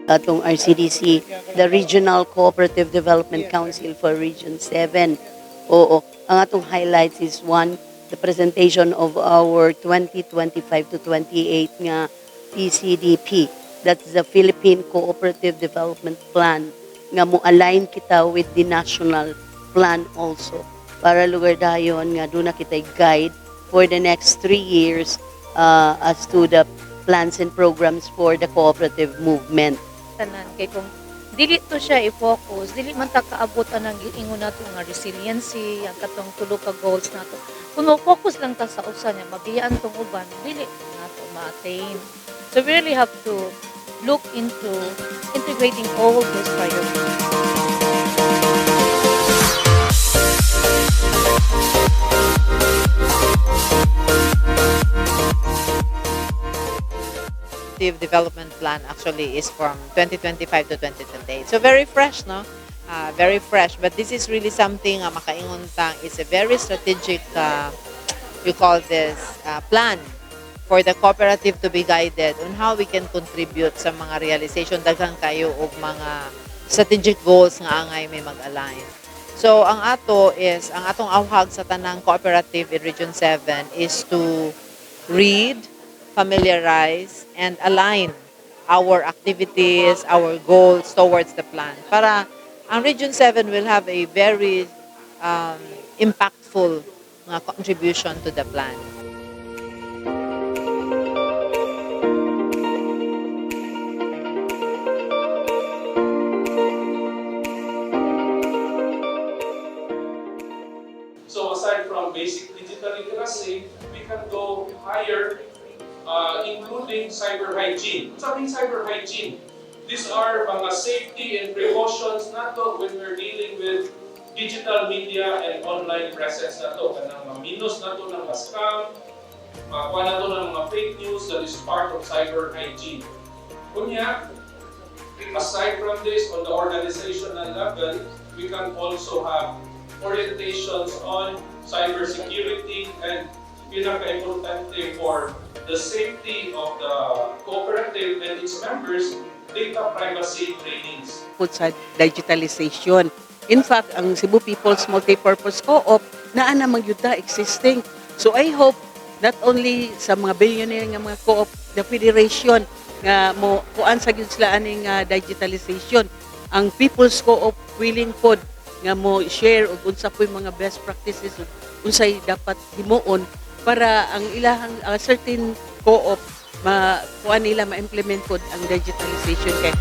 atong RCDC, the Regional Cooperative Development Council for Region 7. Oo, ang atong highlights is one, the presentation of our 2025 to 28 nga PCDP. That's the Philippine Cooperative Development Plan nga mo align kita with the national plan also. Para lugar dayon nga doon na kita guide for the next 3 years as to the plans and programs for the cooperative movement. Tanan kay kung dili to siya i-focus, dili man ta kaabot ang giingon nato nga resiliency, ang katong tulo ka goals nato. Kung focus lang ta sa usa niya, mabiyaan tong uban, dili nato ma-attain. So we really have to look into integrating all those priorities. Development plan actually is from 2025 to 2028. So very fresh, no? Very fresh. But this is really something makaingon tang is a very strategic, you call this, plan for the cooperative to be guided on how we can contribute sa mga realization daghang kayo og mga strategic goals nga angay may mag-align. So ang atong awhag sa tanang cooperative in Region 7 is to read, familiarize, and align our activities, our goals towards the plan. Para ang Region 7 will have a very impactful contribution to the plan. So aside from basic digital literacy, we can go higher, including cyber hygiene. Sabing cyber hygiene, these are mga safety and precautions nato when we're dealing with digital media and online presence nato. Kanang maminos nato ng mga scam, makakuha nato ng mga fake news, that is part of cyber hygiene. Kunya, aside from this, on the organizational level, we can also have orientations on cybersecurity and pinaka-importante for the safety of the cooperative and its members, data privacy trainings. Sa digitalization. In fact, ang Cebu People's Multipurpose Co-op naa na magyuda existing. So I hope not only sa mga billionaire nga mga co-op, the federation nga mo kuan sa gyud sila aning digitalization, ang People's Co-op willing pod nga mo share og unsa po'y mga best practices ug unsay dapat himuon para ang ilahang certain co-op kuan nila ma-implement pod ang digitalization kay